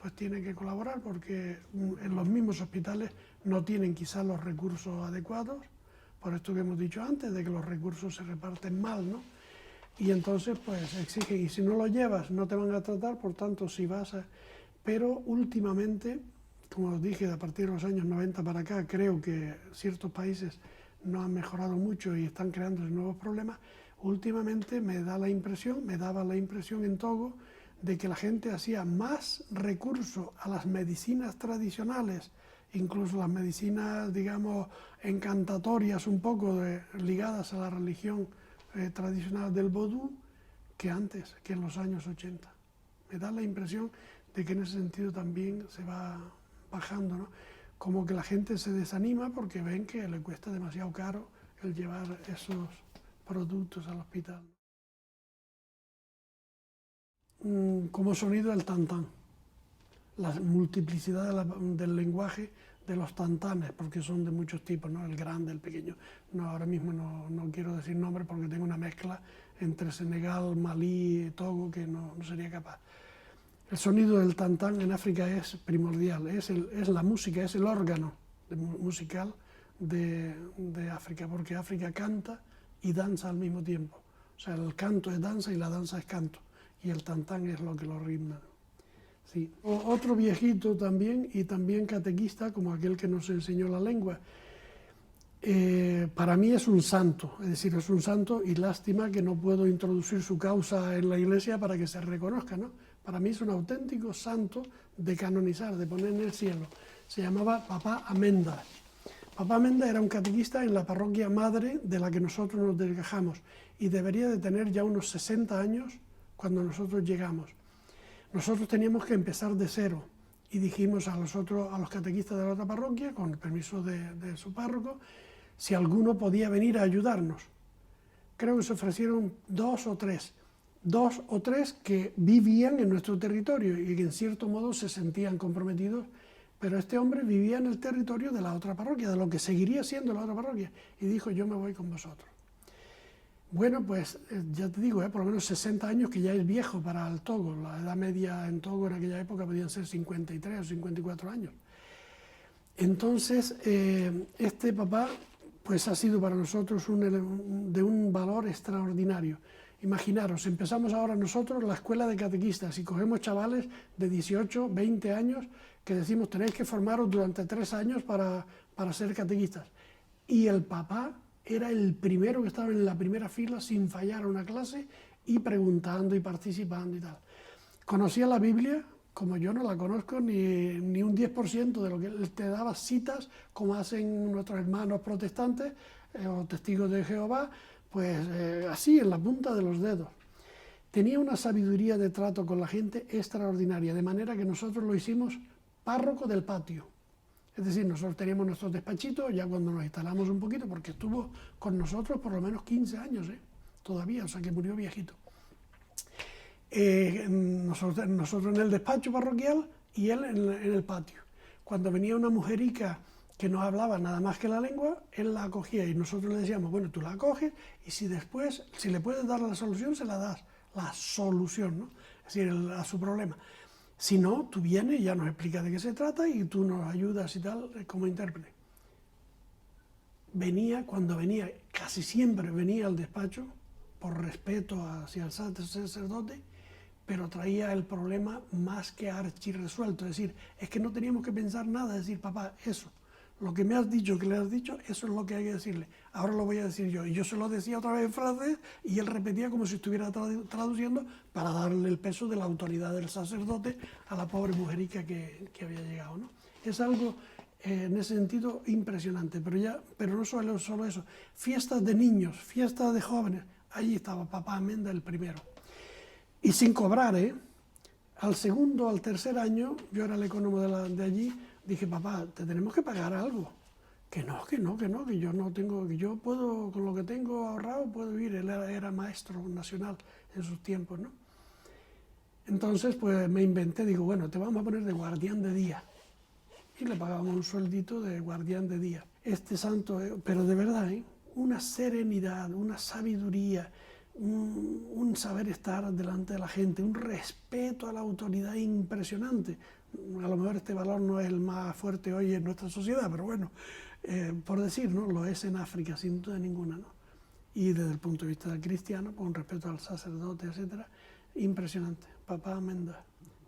[SPEAKER 1] pues tiene que colaborar, porque en los mismos hospitales no tienen quizás los recursos adecuados, por esto que hemos dicho antes, de que los recursos se reparten mal, ¿no? Y entonces pues exigen, y si no lo llevas no te van a tratar, por tanto si vas a... Pero últimamente, como os dije, a partir de los años 90 para acá, creo que ciertos países no han mejorado mucho y están creando nuevos problemas. Últimamente me daba la impresión en Togo de que la gente hacía más recurso a las medicinas tradicionales, incluso las medicinas, digamos, encantatorias un poco ligadas a la religión tradicional del vodú, que antes, que en los años 80. Me da la impresión de que en ese sentido también se va bajando, ¿no? Como que la gente se desanima porque ven que le cuesta demasiado caro el llevar esos productos al hospital. Como sonido el tantán, la multiplicidad del lenguaje de los tantanes, porque son de muchos tipos, ¿no? El grande, el pequeño. No, ahora mismo no quiero decir nombres porque tengo una mezcla entre Senegal, Malí, Togo, que no sería capaz. El sonido del tantán en África es primordial, es la música, es el órgano musical de África, porque África canta y danza al mismo tiempo. O sea, el canto es danza y la danza es canto, y el tantán es lo que lo ritma. Sí. Otro viejito también, y también catequista, como aquel que nos enseñó la lengua. Para mí es un santo, es decir, es un santo y lástima que no puedo introducir su causa en la iglesia para que se reconozca, ¿no? Para mí es un auténtico santo de canonizar, de poner en el cielo. Se llamaba Papá Amendas. Papá Amendas era un catequista en la parroquia madre de la que nosotros nos desgajamos y debería de tener ya unos 60 años cuando nosotros llegamos. Nosotros teníamos que empezar de cero y dijimos a los catequistas de la otra parroquia, con el permiso de su párroco, si alguno podía venir a ayudarnos. Creo que se ofrecieron dos o tres que vivían en nuestro territorio y que en cierto modo se sentían comprometidos, pero este hombre vivía en el territorio de la otra parroquia, de lo que seguiría siendo la otra parroquia, y dijo, yo me voy con vosotros. Bueno, pues ya te digo, por lo menos 60 años, que ya es viejo para el Togo. La edad media en Togo en aquella época podían ser 53 o 54 años. Entonces, este papá pues ha sido para nosotros de un valor extraordinario. Imaginaros, empezamos ahora nosotros la escuela de catequistas y cogemos chavales de 18, 20 años que decimos tenéis que formaros durante 3 años para ser catequistas. Y el papá era el primero que estaba en la primera fila sin fallar a una clase y preguntando y participando y tal. Conocía la Biblia como yo no la conozco ni un 10% de lo que él te daba citas, como hacen nuestros hermanos protestantes o testigos de Jehová, pues así, en la punta de los dedos. Tenía una sabiduría de trato con la gente extraordinaria, de manera que nosotros lo hicimos párroco del patio. Es decir, nosotros teníamos nuestros despachitos ya cuando nos instalamos un poquito, porque estuvo con nosotros por lo menos 15 años, todavía, o sea que murió viejito. Nosotros en el despacho parroquial y él en el patio. Cuando venía una mujerica que no hablaba nada más que la lengua, él la acogía y nosotros le decíamos, bueno, tú la acoges y si después, si le puedes dar la solución, se la das, la solución, ¿no? Es decir, a su problema. Si no, tú vienes y ya nos explicas de qué se trata y tú nos ayudas y tal como intérprete. Cuando venía, casi siempre venía al despacho, por respeto hacia el sacerdote, pero traía el problema más que archirresuelto. Es decir, es que no teníamos que pensar nada, es decir, papá, eso, lo que me has dicho, que le has dicho, eso es lo que hay que decirle. Ahora lo voy a decir yo. Y yo se lo decía otra vez en francés y él repetía como si estuviera traduciendo para darle el peso de la autoridad del sacerdote a la pobre mujerica que había llegado, ¿no? Es algo en ese sentido impresionante, pero no solo eso. Fiestas de niños, fiestas de jóvenes, allí estaba Papá Amendas el primero. Y sin cobrar, Al segundo, al tercer año, yo era el ecónomo de allí, dije, papá, te tenemos que pagar algo. Que yo no tengo, que yo puedo, con lo que tengo ahorrado, puedo vivir. Él era maestro nacional en sus tiempos, ¿no? Entonces, pues me inventé, digo, bueno, te vamos a poner de guardián de día. Y le pagábamos un sueldito de guardián de día. Este santo, pero de verdad, una serenidad, una sabiduría, un saber estar delante de la gente, un respeto a la autoridad impresionante. A lo mejor este valor no es el más fuerte hoy en nuestra sociedad, pero bueno, por decir, ¿no? Lo es en África, sin duda ninguna, ¿no? Y desde el punto de vista cristiano, con respeto al sacerdote, etcétera, impresionante. Papá Amendas.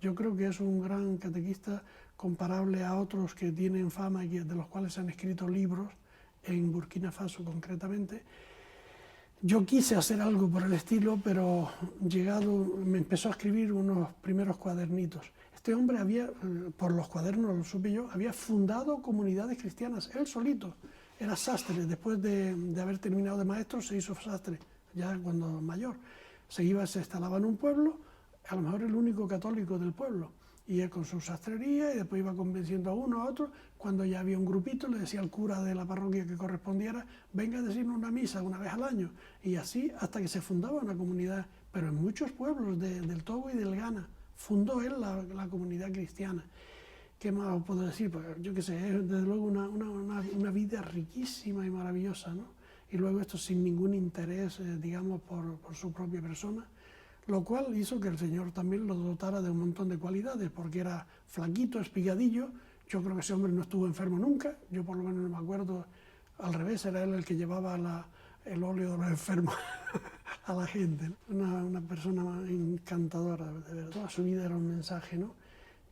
[SPEAKER 1] Yo creo que es un gran catequista comparable a otros que tienen fama y de los cuales se han escrito libros, en Burkina Faso concretamente. Yo quise hacer algo por el estilo, pero me empezó a escribir unos primeros cuadernitos. Este hombre por los cuadernos lo supe yo, había fundado comunidades cristianas, él solito. Era sastre, después de haber terminado de maestro se hizo sastre, ya cuando mayor. Se instalaba en un pueblo, a lo mejor el único católico del pueblo, y él con su sastrería, y después iba convenciendo a uno, a otro. Cuando ya había un grupito, le decía al cura de la parroquia que correspondiera, venga a decirnos una misa una vez al año, y así hasta que se fundaba una comunidad, pero en muchos pueblos del Togo y del Ghana, fundó él la comunidad cristiana. ¿Qué más puedo decir? Pues yo qué sé, es desde luego una vida riquísima y maravillosa, ¿no? Y luego esto sin ningún interés, digamos, por su propia persona, lo cual hizo que el Señor también lo dotara de un montón de cualidades, porque era flaquito, espigadillo. Yo creo que ese hombre no estuvo enfermo nunca, yo por lo menos no me acuerdo, al revés, era él el que llevaba el óleo de los enfermos a la gente, ¿no? Una persona encantadora, de verdad, toda su vida era un mensaje, ¿no?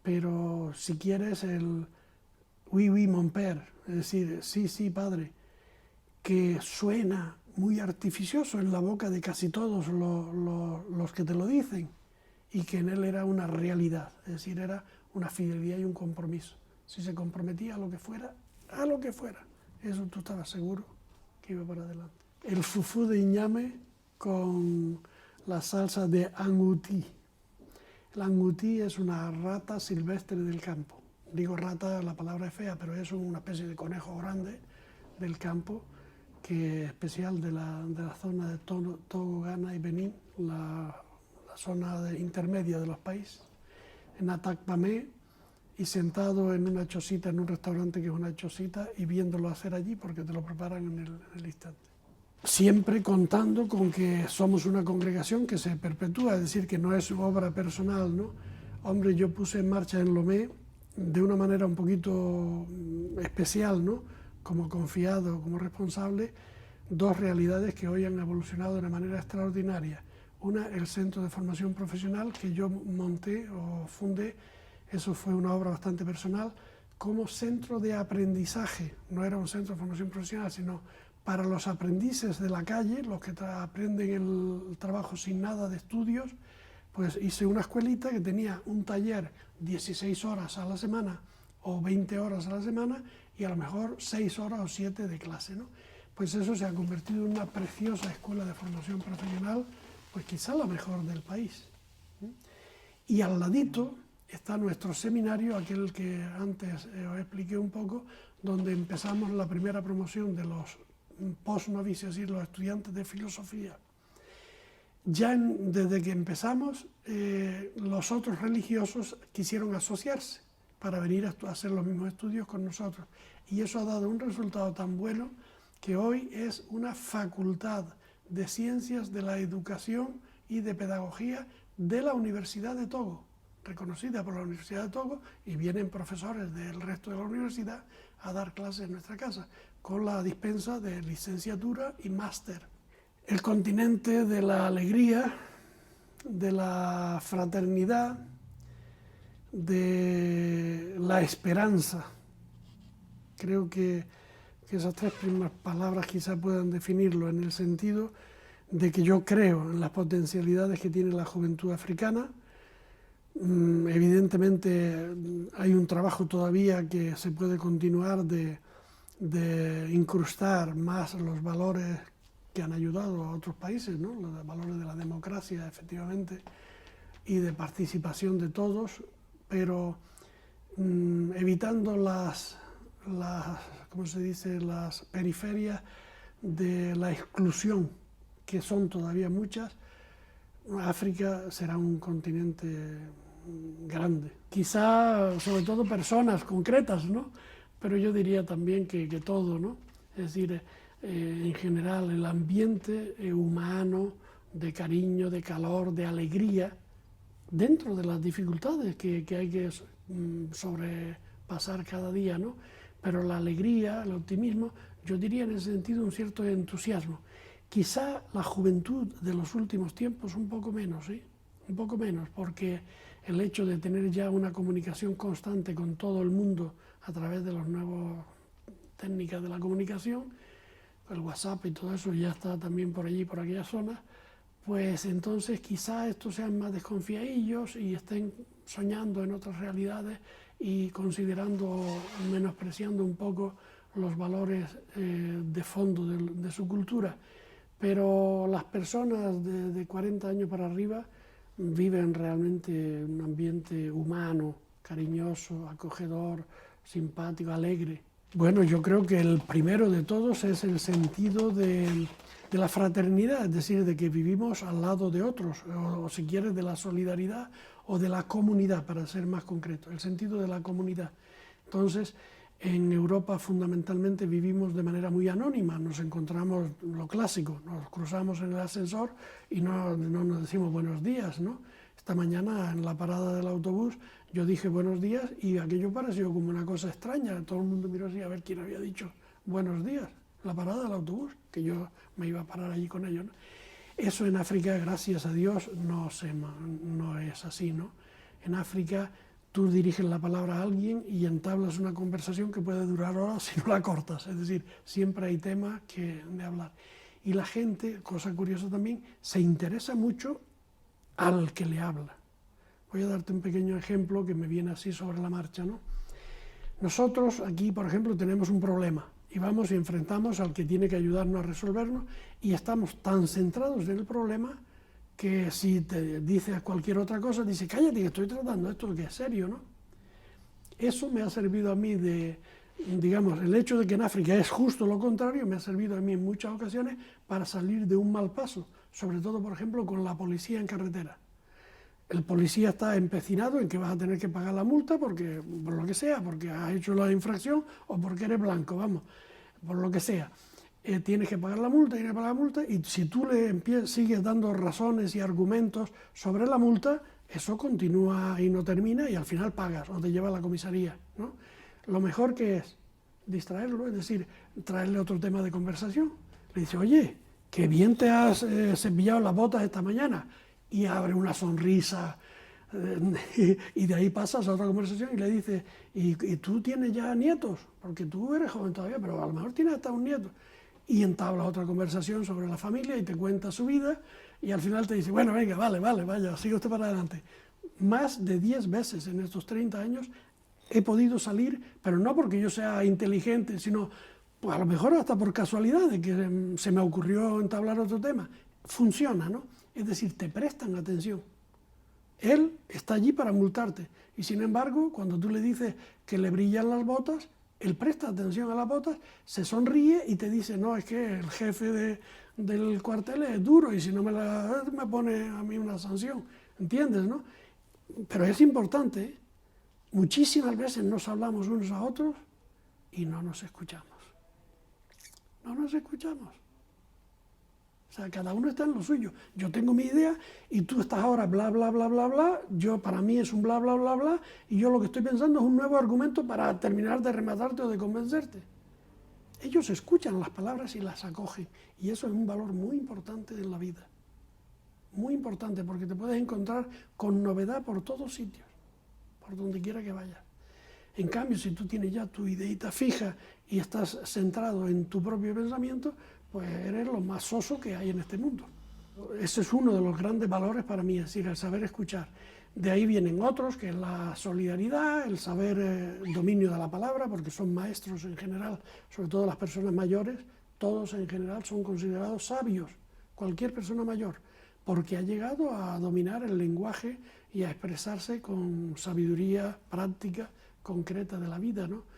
[SPEAKER 1] Pero si quieres el oui, oui, mon père, es decir, sí, sí, padre, que suena muy artificioso en la boca de casi todos los que te lo dicen, y que en él era una realidad, es decir, era una fidelidad y un compromiso. Si se comprometía a lo que fuera, eso tú estabas seguro que iba para adelante. El fufú de ñame con la salsa de agouti. El agouti es una rata silvestre del campo. Digo rata, la palabra es fea, pero es una especie de conejo grande del campo, que es especial de la zona de Togo, Ghana y Benín, la zona intermedia de los países, en Atacpamé, y sentado en una chocita, en un restaurante que es una chocita, y viéndolo hacer allí, porque te lo preparan en el instante. Siempre contando con que somos una congregación que se perpetúa, es decir, que no es obra personal, ¿no? Hombre, yo puse en marcha en Lomé de una manera un poquito especial, ¿no? Como confiado, como responsable, dos realidades que hoy han evolucionado de una manera extraordinaria. Una, el Centro de Formación Profesional, que yo monté o fundé, eso fue una obra bastante personal, como centro de aprendizaje. No era un centro de formación profesional, sino para los aprendices de la calle, los que aprenden el trabajo sin nada de estudios. Pues hice una escuelita que tenía un taller 16 horas a la semana o 20 horas a la semana, y a lo mejor 6 horas o 7 de clase, ¿no? Pues eso se ha convertido en una preciosa escuela de formación profesional, pues quizá la mejor del país. Y al ladito está nuestro seminario, aquel que antes os expliqué un poco, donde empezamos la primera promoción de los postnovicios y los estudiantes de filosofía. Ya desde que empezamos, los otros religiosos quisieron asociarse para venir a hacer los mismos estudios con nosotros. Y eso ha dado un resultado tan bueno que hoy es una facultad de Ciencias de la Educación y de Pedagogía de la Universidad de Togo, reconocida por la Universidad de Togo, y vienen profesores del resto de la universidad a dar clases en nuestra casa, con la dispensa de licenciatura y máster. El continente de la alegría, de la fraternidad, de la esperanza. Creo que esas tres primeras palabras quizás puedan definirlo, en el sentido de que yo creo en las potencialidades que tiene la juventud africana. Evidentemente hay un trabajo todavía que se puede continuar de incrustar más los valores que han ayudado a otros países, ¿no? Los valores de la democracia, efectivamente, y de participación de todos, pero evitando ¿cómo se dice?, las periferias de la exclusión, que son todavía muchas. África será un continente grande. Quizá, sobre todo, personas concretas, ¿no? Pero yo diría también que todo, ¿no? Es decir, en general, el ambiente humano de cariño, de calor, de alegría, dentro de las dificultades que hay que sobrepasar cada día, ¿no? Pero la alegría, el optimismo, yo diría en ese sentido un cierto entusiasmo. Quizá la juventud de los últimos tiempos un poco menos, ¿sí? Un poco menos, porque el hecho de tener ya una comunicación constante con todo el mundo a través de las nuevas técnicas de la comunicación, el WhatsApp y todo eso ya está también por allí, por aquella zona, pues entonces quizá estos sean más desconfiadillos y estén soñando en otras realidades y considerando, menospreciando un poco los valores de fondo de su cultura. Pero las personas de 40 años para arriba viven realmente un ambiente humano, cariñoso, acogedor, simpático, alegre. Bueno, yo creo que el primero de todos es el sentido de la fraternidad, es decir, de que vivimos al lado de otros, o si quieres, de la solidaridad o de la comunidad, para ser más concreto, el sentido de la comunidad. Entonces, en Europa fundamentalmente vivimos de manera muy anónima, nos encontramos lo clásico, nos cruzamos en el ascensor y no nos decimos buenos días, ¿no? Esta mañana en la parada del autobús yo dije buenos días y aquello pareció como una cosa extraña, todo el mundo miró así a ver quién había dicho buenos días, la parada del autobús, que yo me iba a parar allí con ellos, ¿no? Eso en África, gracias a Dios, no es así, ¿no? En África tú diriges la palabra a alguien y entablas una conversación que puede durar horas si no la cortas, es decir, siempre hay temas de hablar. Y la gente, cosa curiosa también, se interesa mucho al que le habla. Voy a darte un pequeño ejemplo que me viene así sobre la marcha, ¿no? Nosotros aquí, por ejemplo, tenemos un problema y vamos y enfrentamos al que tiene que ayudarnos a resolverlo y estamos tan centrados en el problema que si te dices cualquier otra cosa, dice, cállate que estoy tratando esto, que es serio, ¿no? Eso me ha servido a mí digamos, el hecho de que en África es justo lo contrario, me ha servido a mí en muchas ocasiones para salir de un mal paso, sobre todo, por ejemplo, con la policía en carretera. El policía está empecinado en que vas a tener que pagar la multa porque, por lo que sea, porque has hecho la infracción o porque eres blanco, vamos, por lo que sea. Tienes que pagar la multa, y si tú le sigues dando razones y argumentos sobre la multa, eso continúa y no termina y al final pagas o te lleva a la comisaría, ¿no? Lo mejor que es distraerlo, es decir, traerle otro tema de conversación. Le dice, oye, qué bien te has cepillado las botas esta mañana, y abre una sonrisa, y de ahí pasas a otra conversación y le dices, ¿y tú tienes ya nietos? Porque tú eres joven todavía, pero a lo mejor tienes hasta un nieto. Y entablas otra conversación sobre la familia y te cuenta su vida y al final te dice, bueno, venga, vale, vaya, sigue usted para adelante. Más de 10 veces en estos 30 años he podido salir, pero no porque yo sea inteligente, sino pues a lo mejor hasta por casualidad de que se me ocurrió entablar otro tema. Funciona, ¿no? Es decir, te prestan atención. Él está allí para multarte y sin embargo, cuando tú le dices que le brillan las botas, él presta atención a las botas, se sonríe y te dice, no, es que el jefe del cuartel es duro y si no me pone a mí una sanción, ¿entiendes, no? Pero es importante, ¿eh? Muchísimas veces nos hablamos unos a otros y no nos escuchamos. No nos escuchamos. O sea, cada uno está en lo suyo. Yo tengo mi idea y tú estás ahora bla, bla, bla, bla, bla. Yo, para mí es un bla, bla, bla, bla. Y yo lo que estoy pensando es un nuevo argumento para terminar de rematarte o de convencerte. Ellos escuchan las palabras y las acogen. Y eso es un valor muy importante en la vida. Muy importante porque te puedes encontrar con novedad por todos sitios, por donde quiera que vayas. En cambio, si tú tienes ya tu ideita fija y estás centrado en tu propio pensamiento, pues eres lo más soso que hay en este mundo. Ese es uno de los grandes valores para mí, es decir, el saber escuchar. De ahí vienen otros, que es la solidaridad, el saber, el dominio de la palabra, porque son maestros en general, sobre todo las personas mayores, todos en general son considerados sabios, cualquier persona mayor, porque ha llegado a dominar el lenguaje y a expresarse con sabiduría práctica, concreta de la vida, ¿no?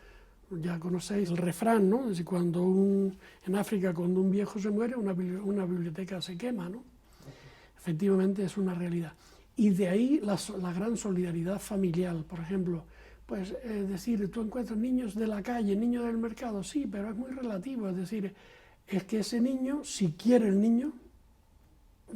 [SPEAKER 1] Ya conocéis el refrán, ¿no? Es decir, en África, cuando un viejo se muere, una biblioteca se quema, ¿no? Efectivamente es una realidad. Y de ahí la gran solidaridad familiar, por ejemplo, pues es decir, tú encuentras niños de la calle, niños del mercado, sí, pero es muy relativo, es decir, es que ese niño, si quiere el niño,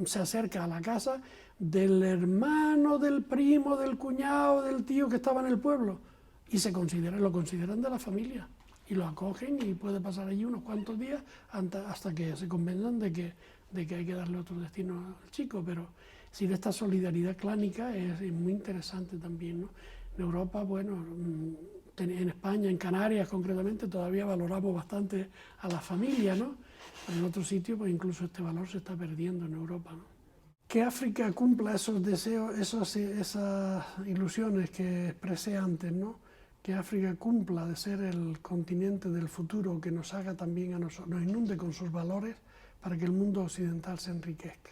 [SPEAKER 1] se acerca a la casa del hermano, del primo, del cuñado, del tío que estaba en el pueblo, y lo consideran de la familia y lo acogen y puede pasar allí unos cuantos días hasta que se convenzan de que hay que darle otro destino al chico, pero sin esta solidaridad clánica es muy interesante también, ¿no? En Europa, bueno, en España, en Canarias concretamente, todavía valoramos bastante a la familia, ¿no? Pero en otros sitios, pues incluso este valor se está perdiendo en Europa, ¿no? Que África cumpla esos deseos, esas ilusiones que expresé antes, ¿no? Que África cumpla de ser el continente del futuro, que nos haga también a nosotros, nos inunde con sus valores para que el mundo occidental se enriquezca.